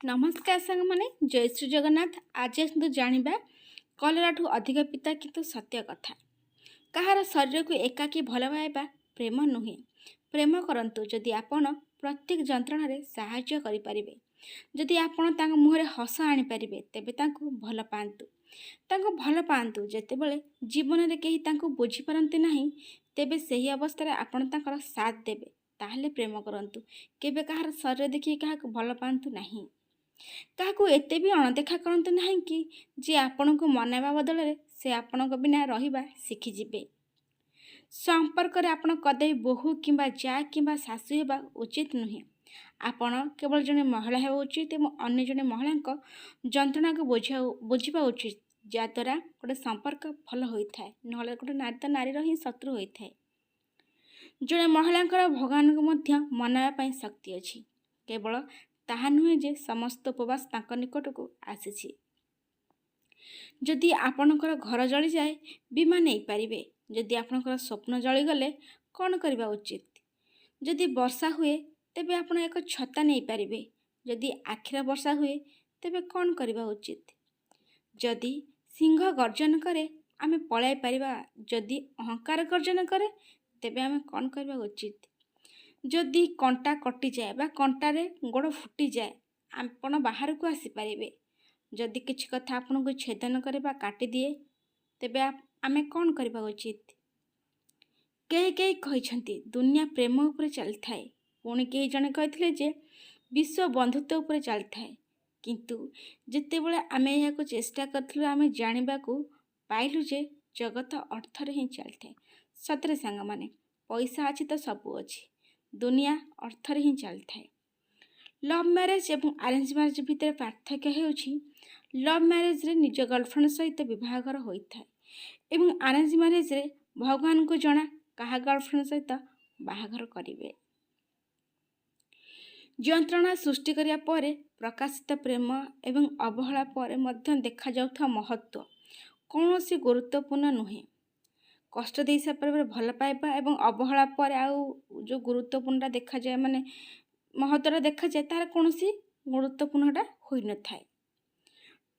नमस्कार सांग मैंने जय श्री जगन्नाथ। आज आसतु जानिबा कलराठू अधिक पिता किंतु सत्य कथा। कहार शरीर को एकाकी भल पाइबा प्रेम नुहे। प्रेम करंतु जदि आपण प्रत्येक जंत्रणा साहाय्य करिपारिबे, जदि आपण तांग मुहरे हस आनी पारिबे तेबे तांको भल पांतु। तांको भल पांतु जेतेबेले जीवन रे केही तांको बुझी पारंती नाही, तेबे सही अवस्था रे आपण तांकर साथ देबे, ताहले प्रेम करंतु। केबे कहार शरीर देखि काहाक भल पांतु नाही। କାହାକୁ ଏତେ ବି ଅଣଦେଖା କରନ୍ତୁ ନାହିଁ କି ଯେ ଆପଣଙ୍କୁ ମନାଇବା ବଦଳରେ ସେ ଆପଣଙ୍କ ବିନା ରହିବା ଶିଖିଯିବେ। ସମ୍ପର୍କରେ ଆପଣ କଦାପି ବୋହୂ କିମ୍ବା ଯା କିମ୍ବା ଶାଶୁ ହେବା ଉଚିତ ନୁହେଁ। ଆପଣ କେବଳ ଜଣେ ମହିଳା ହେବା ଉଚିତ ଏବଂ ଅନ୍ୟ ଜଣେ ମହିଳାଙ୍କ ଯନ୍ତ୍ରଣାକୁ ବୁଝିବା ଉଚିତ, ଯାହାଦ୍ୱାରା ଗୋଟେ ସମ୍ପର୍କ ଭଲ ହୋଇଥାଏ। ନହେଲେ ଗୋଟେ ନାରୀ ତ ନାରୀର ହିଁ ଶତ୍ରୁ ହୋଇଥାଏ। ଜଣେ ମହିଳାଙ୍କର ଭଗବାନଙ୍କୁ ମଧ୍ୟ ମନାଇବା ପାଇଁ ଶକ୍ତି ଅଛି। କେବଳ ତାହା ନୁହେଁ ଯେ ସମସ୍ତ ଉପବାସ ତାଙ୍କ ନିକଟକୁ ଆସିଛି। ଯଦି ଆପଣଙ୍କର ଘର ଜଳିଯାଏ ବୀମା ନେଇପାରିବେ। ଯଦି ଆପଣଙ୍କର ସ୍ୱପ୍ନ ଜଳିଗଲେ କ'ଣ କରିବା ଉଚିତ? ଯଦି ବର୍ଷା ହୁଏ ତେବେ ଆପଣ ଏକ ଛତା ନେଇପାରିବେ। ଯଦି ଆଖିର ବର୍ଷା ହୁଏ ତେବେ କ'ଣ କରିବା ଉଚିତ? ଯଦି ସିଂହ ଗର୍ଜନ କରେ ଆମେ ପଳାଇ ପାରିବା, ଯଦି ଅହଙ୍କାର ଗର୍ଜନ କରେ ତେବେ ଆମେ କ'ଣ କରିବା ଉଚିତ? ଯଦି କଣ୍ଟା କଟିଯାଏ ବା କଣ୍ଟାରେ ଗୋଡ଼ ଫୁଟିଯାଏ ଆପଣ ବାହାରକୁ ଆସିପାରିବେ। ଯଦି କିଛି କଥା ଆପଣଙ୍କୁ ଛେଦନ କରେ ବା କାଟିଦିଏ ତେବେ ଆମେ କ'ଣ କରିବା ଉଚିତ? କେହି କେହି କହିଛନ୍ତି ଦୁନିଆ ପ୍ରେମ ଉପରେ ଚାଲିଥାଏ, ପୁଣି କେହି ଜଣେ କହିଥିଲେ ଯେ ବିଶ୍ୱ ବନ୍ଧୁତ୍ୱ ଉପରେ ଚାଲିଥାଏ। କିନ୍ତୁ ଯେତେବେଳେ ଆମେ ଏହାକୁ ଚେଷ୍ଟା କରିଥିଲୁ ଆମେ ଜାଣିବାକୁ ପାଇଲୁ ଯେ ଜଗତ ଅର୍ଥରେ ହିଁ ଚାଲିଥାଏ। ସତରେ ସାଙ୍ଗମାନେ, ପଇସା ଅଛି ତ ସବୁ ଅଛି। ଦୁନିଆ ଅର୍ଥରେ ହିଁ ଚାଲିଥାଏ। ଲଭ୍ ମ୍ୟାରେଜ୍ ଏବଂ ଆରେଞ୍ଜ ମ୍ୟାରେଜ୍ ଭିତରେ ପାର୍ଥକ୍ୟ ହେଉଛି ଲଭ୍ ମ୍ୟାରେଜ୍ରେ ନିଜ ଗର୍ଲଫ୍ରେଣ୍ଡ ସହିତ ବିବାହଘର ହୋଇଥାଏ ଏବଂ ଆରେଞ୍ଜ ମ୍ୟାରେଜ୍ରେ ଭଗବାନଙ୍କୁ ଜଣା କାହା ଗର୍ଲଫ୍ରେଣ୍ଡ ସହିତ ବାହାଘର କରିବେ। ଯନ୍ତ୍ରଣା ସୃଷ୍ଟି କରିବା ପରେ ପ୍ରକାଶିତ ପ୍ରେମ ଏବଂ ଅବହେଳା ପରେ ମଧ୍ୟ ଦେଖାଯାଉଥିବା ମହତ୍ତ୍ୱ କୌଣସି ଗୁରୁତ୍ୱପୂର୍ଣ୍ଣ ନୁହେଁ। କଷ୍ଟ ଦେଇସାରିବା ପରେ ଭଲ ପାଇବା ଏବଂ ଅବହେଳା ପରେ ଆଉ ଯେଉଁ ଗୁରୁତ୍ୱପୂର୍ଣ୍ଣଟା ଦେଖାଯାଏ, ମାନେ ମହତ୍ତ୍ୱଟା ଦେଖାଯାଏ, ତାହାର କୌଣସି ଗୁରୁତ୍ୱପୂର୍ଣ୍ଣଟା ହୋଇନଥାଏ।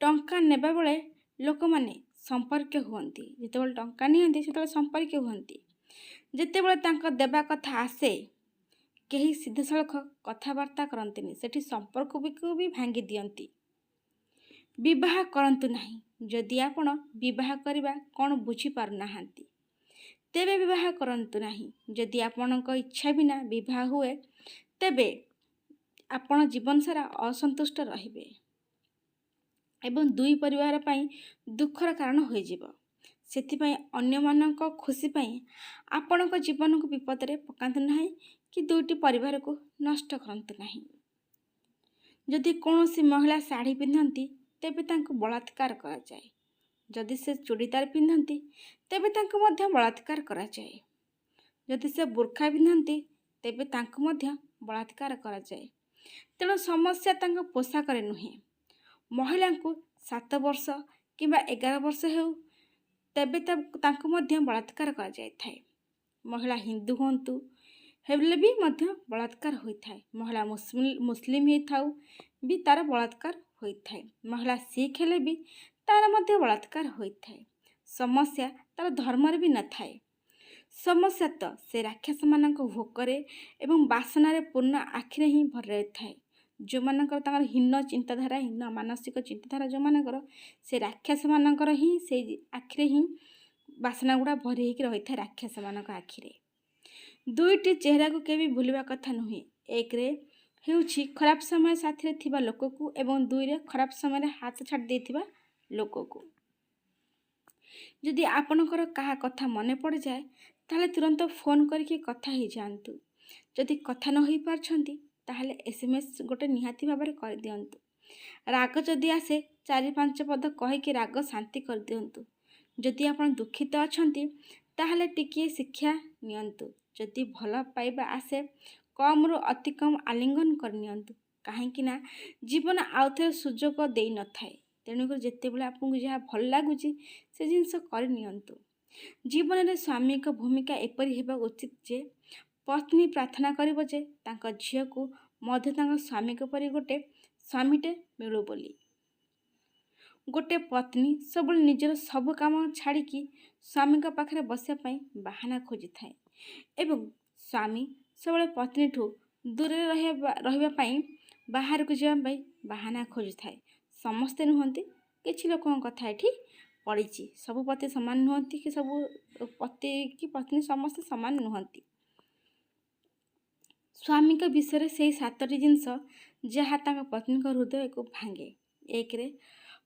ଟଙ୍କା ନେବା ବେଳେ ଲୋକମାନେ ସମ୍ପର୍କୀୟ ହୁଅନ୍ତି, ଯେତେବେଳେ ଟଙ୍କା ନିଅନ୍ତି ସେତେବେଳେ ସମ୍ପର୍କୀୟ ହୁଅନ୍ତି। ଯେତେବେଳେ ତାଙ୍କ ଦେବା କଥା ଆସେ କେହି ସିଧାସଳଖ କଥାବାର୍ତ୍ତା କରନ୍ତିନି, ସେଠି ସମ୍ପର୍କକୁ ବି ଭାଙ୍ଗି ଦିଅନ୍ତି। ବିବାହ କରନ୍ତୁ ନାହିଁ। ଯଦି ଆପଣ ବିବାହ କରିବା କ'ଣ ବୁଝିପାରୁନାହାନ୍ତି ତେବେ ବିବାହ କରନ୍ତୁ ନାହିଁ। ଯଦି ଆପଣଙ୍କ ଇଚ୍ଛା ବିନା ବିବାହ ହୁଏ ତେବେ ଆପଣ ଜୀବନ ସାରା ଅସନ୍ତୁଷ୍ଟ ରହିବେ ଏବଂ ଦୁଇ ପରିବାର ପାଇଁ ଦୁଃଖର କାରଣ ହୋଇଯିବ। ସେଥିପାଇଁ ଅନ୍ୟମାନଙ୍କ ଖୁସି ପାଇଁ ଆପଣଙ୍କ ଜୀବନକୁ ବିପଦରେ ପକାନ୍ତୁ ନାହିଁ କି ଦୁଇଟି ପରିବାରକୁ ନଷ୍ଟ କରନ୍ତୁ ନାହିଁ। ଯଦି କୌଣସି ମହିଳା ଶାଢ଼ୀ ପିନ୍ଧନ୍ତି ତେବେ ତାଙ୍କୁ ବଳାତ୍କାର କରାଯାଏ। ଯଦି ସେ ଚୁଡ଼ିଦାର ପିନ୍ଧନ୍ତି ତେବେ ତାଙ୍କୁ ମଧ୍ୟ ବଳାତ୍କାର କରାଯାଏ। ଯଦି ସେ ବୁର୍ଖା ପିନ୍ଧନ୍ତି ତେବେ ତାଙ୍କୁ ମଧ୍ୟ ବଳାତ୍କାର କରାଯାଏ। ତେଣୁ ସମସ୍ୟା ତାଙ୍କ ପୋଷାକରେ ନୁହେଁ। ମହିଳାଙ୍କୁ 7 ବର୍ଷ କିମ୍ବା 11 ବର୍ଷ ହେଉ ତେବେ ତାଙ୍କୁ ମଧ୍ୟ ବଳାତ୍କାର କରାଯାଇଥାଏ। ମହିଳା ହିନ୍ଦୁ ହୁଅନ୍ତୁ ହେଲେ ବି ମଧ୍ୟ ବଳାତ୍କାର ହୋଇଥାଏ। ମହିଳା ମୁସଲିମ ହେଇଥାଉ ବି ତାର ବଳାତ୍କାର ହୋଇଥାଏ। ମହିଳା ଶିଖ ହେଲେ ବି ତାର ମଧ୍ୟ ବଳାତ୍କାର ହୋଇଥାଏ। ସମସ୍ୟା ତାର ଧର୍ମରେ ବି ନଥାଏ। ସମସ୍ୟା ତ ସେ ରାକ୍ଷସମାନଙ୍କ ଭୋକରେ ଏବଂ ବାସନାରେ ପୂର୍ଣ୍ଣ ଆଖିରେ ହିଁ ଭରି ରହିଥାଏ। ଯେଉଁମାନଙ୍କର ତାଙ୍କର ହୀନ ଚିନ୍ତାଧାରା, ହୀନ ମାନସିକ ଚିନ୍ତାଧାରା ଯେଉଁମାନଙ୍କର, ସେ ରାକ୍ଷସମାନଙ୍କର ହିଁ ସେଇ ଆଖିରେ ହିଁ ବାସନା ଗୁଡ଼ା ଭରି ହେଇକି ରହିଥାଏ। ରାକ୍ଷସମାନଙ୍କ ଆଖିରେ ଦୁଇଟି ଚେହେରାକୁ କେବେ ଭୁଲିବା କଥା ନୁହେଁ। ଏକରେ ହେଉଛି ଖରାପ ସମୟ ସାଥିରେ ଥିବା ଲୋକକୁ ଏବଂ ଦୁଇରେ ଖରାପ ସମୟରେ ହାତ ଛାଡ଼ି ଦେଇଥିବା ଲୋକକୁ। ଯଦି ଆପଣଙ୍କର କାହା କଥା ମନେ ପଡ଼ିଯାଏ ତାହେଲେ ତୁରନ୍ତ ଫୋନ୍ କରିକି କଥା ହେଇଯାଆନ୍ତୁ। ଯଦି କଥା ନ ହୋଇପାରୁଛନ୍ତି ତାହେଲେ SMS ଗୋଟେ ନିହାତି ଭାବରେ କରିଦିଅନ୍ତୁ। ରାଗ ଯଦି ଆସେ 4-5 ପଦ କହିକି ରାଗ ଶାନ୍ତି କରିଦିଅନ୍ତୁ। ଯଦି ଆପଣ ଦୁଃଖିତ ଅଛନ୍ତି ତାହେଲେ ଟିକିଏ ଶିକ୍ଷା ନିଅନ୍ତୁ। ଯଦି ଭଲ ପାଇବା ଆସେ କମ୍ରୁ ଅତି କମ୍ ଆଲିଙ୍ଗନ କରିନିଅନ୍ତୁ। କାହିଁକି ନା ଜୀବନ ଆଉ ଥରେ ସୁଯୋଗ ଦେଇନଥାଏ। ତେଣୁକରି ଯେତେବେଳେ ଆପଣଙ୍କୁ ଯାହା ଭଲ ଲାଗୁଛି ସେ ଜିନିଷ କରିନିଅନ୍ତୁ। ଜୀବନରେ ସ୍ୱାମୀଙ୍କ ଭୂମିକା ଏପରି ହେବା ଉଚିତ ଯେ ପତ୍ନୀ ପ୍ରାର୍ଥନା କରିବ ଯେ ତାଙ୍କ ଝିଅକୁ ମଧ୍ୟ ତାଙ୍କ ସ୍ୱାମୀଙ୍କ ପରି ଗୋଟେ ସ୍ୱାମୀଟେ ମିଳୁ ବୋଲି। ଗୋଟେ ପତ୍ନୀ ସବୁବେଳେ ନିଜର ସବୁ କାମ ଛାଡ଼ିକି ସ୍ୱାମୀଙ୍କ ପାଖରେ ବସିବା ପାଇଁ ବାହାନା ଖୋଜିଥାଏ ଏବଂ ସ୍ୱାମୀ ସବୁବେଳେ ପତ୍ନୀଠୁ ଦୂରରେ ରହିବା ପାଇଁ ବାହାରକୁ ଯିବା ପାଇଁ ବାହାନା ଖୋଜିଥାଏ। ସମସ୍ତେ ନୁହନ୍ତି, କିଛି ଲୋକଙ୍କ କଥା ଏଠି ପଡ଼ିଛି। ସବୁ ପତି ସମାନ ନୁହନ୍ତି କି ସବୁ ପତି କି ପତ୍ନୀ ସମସ୍ତେ ସମାନ ନୁହନ୍ତି। ସ୍ୱାମୀଙ୍କ ବିଷୟରେ ସେଇ 7ଟି ଜିନିଷ ଯାହା ତାଙ୍କ ପତ୍ନୀଙ୍କ ହୃଦୟକୁ ଭାଙ୍ଗେ। 1ରେ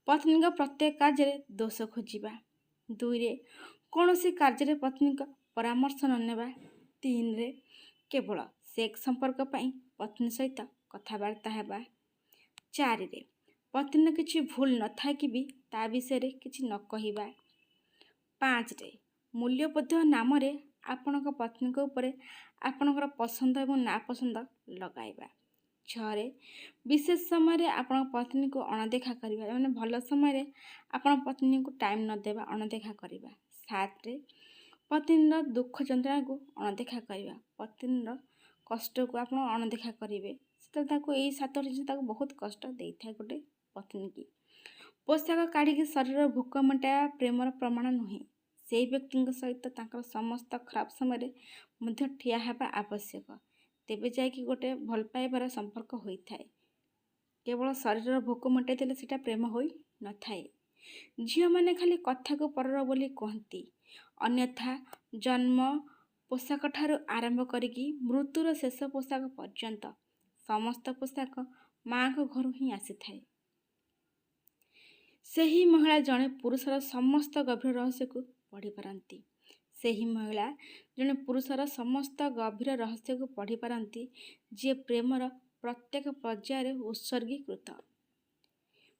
ପତ୍ନୀଙ୍କ ପ୍ରତ୍ୟେକ କାର୍ଯ୍ୟରେ ଦୋଷ ଖୋଜିବା। 2ରେ କୌଣସି କାର୍ଯ୍ୟରେ ପତ୍ନୀଙ୍କ ପରାମର୍ଶ ନ ନେବା। 3ରେ କେବଳ ସେକ୍ସ ସମ୍ପର୍କ ପାଇଁ ପତ୍ନୀ ସହିତ କଥାବାର୍ତ୍ତା ହେବା। 4ରେ ପତ୍ନୀର କିଛି ଭୁଲ ନଥାଇକି ବି ତା ବିଷୟରେ କିଛି ନ କହିବା। 5ରେ ମୂଲ୍ୟବୋଧ ନାମରେ ଆପଣଙ୍କ ପତ୍ନୀଙ୍କ ଉପରେ ଆପଣଙ୍କର ପସନ୍ଦ ଏବଂ ନାପସନ୍ଦ ଲଗାଇବା। 6ରେ ବିଶେଷ ସମୟରେ ଆପଣଙ୍କ ପତ୍ନୀକୁ ଅଣଦେଖା କରିବା, ମାନେ ଭଲ ସମୟରେ ଆପଣ ପତ୍ନୀଙ୍କୁ ଟାଇମ୍ ନ ଦେବା, ଅଣଦେଖା କରିବା। 7ରେ ପତ୍ନୀର ଦୁଃଖ ଯନ୍ତ୍ରଣାକୁ ଅଣଦେଖା କରିବା, ପତ୍ନୀର କଷ୍ଟକୁ ଆପଣ ଅଣଦେଖା କରିବେ। ସେତେବେଳେ ତାକୁ ଏଇ 7ଟି ଜିନିଷ ତାକୁ ବହୁତ କଷ୍ଟ ଦେଇଥାଏ ଗୋଟେ ପତ୍ନୀକି। ପୋଷାକ କାଢ଼ିକି ଶରୀରର ଭୋକ ମେଣ୍ଟାଇବା ପ୍ରେମର ପ୍ରମାଣ ନୁହେଁ। ସେହି ବ୍ୟକ୍ତିଙ୍କ ସହିତ ତାଙ୍କର ସମସ୍ତ ଖରାପ ସମୟରେ ମଧ୍ୟ ଠିଆ ହେବା ଆବଶ୍ୟକ। ତେବେ ଯାଇକି ଗୋଟେ ଭଲ ପାଇବାର ସମ୍ପର୍କ ହୋଇଥାଏ। କେବଳ ଶରୀରର ଭୋକ ମେଣ୍ଟାଇ ଦେଲେ ସେଇଟା ପ୍ରେମ ହୋଇ ନଥାଏ। ଝିଅମାନେ ଖାଲି କଥାକୁ ପରର ବୋଲି କୁହନ୍ତି, ଅନ୍ୟଥା ଜନ୍ମ ପୋଷାକ ଠାରୁ ଆରମ୍ଭ କରିକି ମୃତ୍ୟୁର ଶେଷ ପୋଷାକ ପର୍ଯ୍ୟନ୍ତ ସମସ୍ତ ପୋଷାକ ମାଆଙ୍କ ଘରୁ ହିଁ ଆସିଥାଏ। ସେହି ମହିଳା ଜଣେ ପୁରୁଷର ସମସ୍ତ ଗଭୀର ରହସ୍ୟକୁ ପଢ଼ିପାରନ୍ତି। ସେହି ମହିଳା ଜଣେ ପୁରୁଷର ସମସ୍ତ ଗଭୀର ରହସ୍ୟକୁ ପଢ଼ିପାରନ୍ତି, ଯିଏ ପ୍ରେମର ପ୍ରତ୍ୟେକ ପର୍ଯ୍ୟାୟରେ ଉତ୍ସର୍ଗୀକୃତ।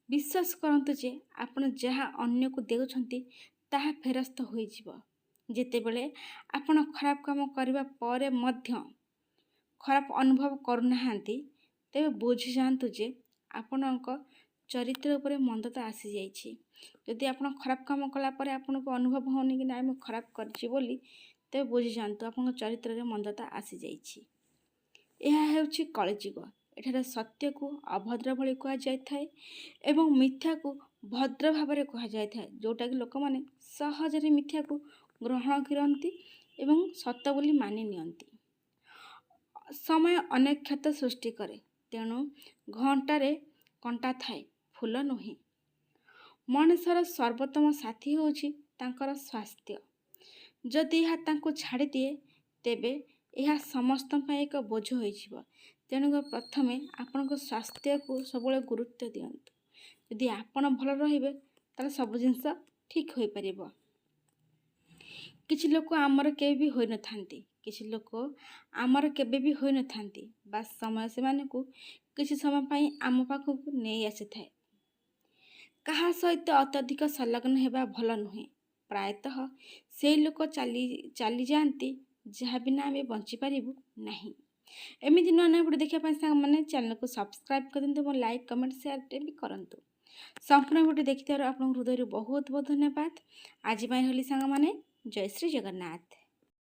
ବିଶ୍ୱାସ କରନ୍ତୁ ଯେ ଆପଣ ଯାହା ଅନ୍ୟକୁ ଦେଉଛନ୍ତି ତାହା ଫେରସ୍ତ ହୋଇଯିବ। ଯେତେବେଳେ ଆପଣ ଖରାପ କାମ କରିବା ପରେ ମଧ୍ୟ ଖରାପ ଅନୁଭବ କରୁନାହାନ୍ତି, ତେବେ ବୁଝିଯାଆନ୍ତୁ ଯେ ଆପଣଙ୍କ ଚରିତ୍ର ଉପରେ ମନ୍ଦତା ଆସିଯାଇଛି। ଯଦି ଆପଣ ଖରାପ କାମ କଲା ପରେ ଆପଣଙ୍କୁ ଅନୁଭବ ହେଉନି କି ନାଇଁ ମୁଁ ଖରାପ କରିଛି ବୋଲି, ତେବେ ବୁଝିଯାଆନ୍ତୁ ଆପଣଙ୍କ ଚରିତ୍ରରେ ମନ୍ଦତା ଆସିଯାଇଛି। ଏହା ହେଉଛି କଳିଯୁଗ। ଏଠାରେ ସତ୍ୟକୁ ଅଭଦ୍ର ଭଳି କୁହାଯାଇଥାଏ ଏବଂ ମିଥ୍ୟାକୁ ଭଦ୍ର ଭାବରେ କୁହାଯାଇଥାଏ, ଯେଉଁଟାକି ଲୋକମାନେ ସହଜରେ ମିଥ୍ୟାକୁ ଗ୍ରହଣ କରନ୍ତି ଏବଂ ସତ ବୋଲି ମାନି ନିଅନ୍ତି। ସମୟ ଅନେକ କ୍ଷତ ସୃଷ୍ଟି କରେ, ତେଣୁ ଘଣ୍ଟାରେ କଣ୍ଟା ଥାଏ, ଫୁଲ ନୁହେଁ। ମଣିଷର ସର୍ବୋତ୍ତମ ସାଥୀ ହେଉଛି ତାଙ୍କର ସ୍ୱାସ୍ଥ୍ୟ। ଯଦି ଏହା ତାଙ୍କୁ ଛାଡ଼ିଦିଏ, ତେବେ ଏହା ସମସ୍ତଙ୍କ ପାଇଁ ଏକ ବୋଝ ହୋଇଯିବ। ତେଣୁ ପ୍ରଥମେ ଆପଣଙ୍କ ସ୍ୱାସ୍ଥ୍ୟକୁ ସବୁବେଳେ ଗୁରୁତ୍ୱ ଦିଅନ୍ତୁ। ଯଦି ଆପଣ ଭଲ ରହିବେ, ତାହେଲେ ସବୁ ଜିନିଷ ଠିକ୍ ହୋଇପାରିବ। କିଛି ଲୋକ ଆମର କେବେ ବି ହୋଇନଥାନ୍ତି, କିଛି ଲୋକ ଆମର କେବେ ବି ହୋଇନଥାନ୍ତି, ବାସ୍ ସମୟ ସେମାନଙ୍କୁ କିଛି ସମୟ ପାଇଁ ଆମ ପାଖକୁ ନେଇ ଆସିଥାଏ। କାହା ସହିତ ଅତ୍ୟଧିକ ସଂଲଗ୍ନ ହେବା ଭଲ ନୁହେଁ। ପ୍ରାୟତଃ ସେଇ ଲୋକ ଚାଲିଯାଆନ୍ତି ଯାହା ବିନା ଆମେ ବଞ୍ଚିପାରିବୁ ନାହିଁ। ଏମିତି ନୂଆ ନୂଆ ଭିଡ଼ିଓ ଦେଖିବା ପାଇଁ ସାଙ୍ଗମାନେ ଚ୍ୟାନେଲକୁ ସବସ୍କ୍ରାଇବ୍ କରିଦିଅନ୍ତୁ ଏବଂ ଲାଇକ୍, କମେଣ୍ଟ, ସେୟାର ବି କରନ୍ତୁ। ସମ୍ପୂର୍ଣ୍ଣ ଭିଡ଼ିଓ ଦେଖିଥିବାରୁ ଆପଣଙ୍କ ହୃଦୟରୁ ବହୁତ ବହୁତ ଧନ୍ୟବାଦ। ଆଜି ପାଇଁ ରହିଲି ସାଙ୍ଗମାନେ, ଜୟ ଶ୍ରୀ ଜଗନ୍ନାଥ।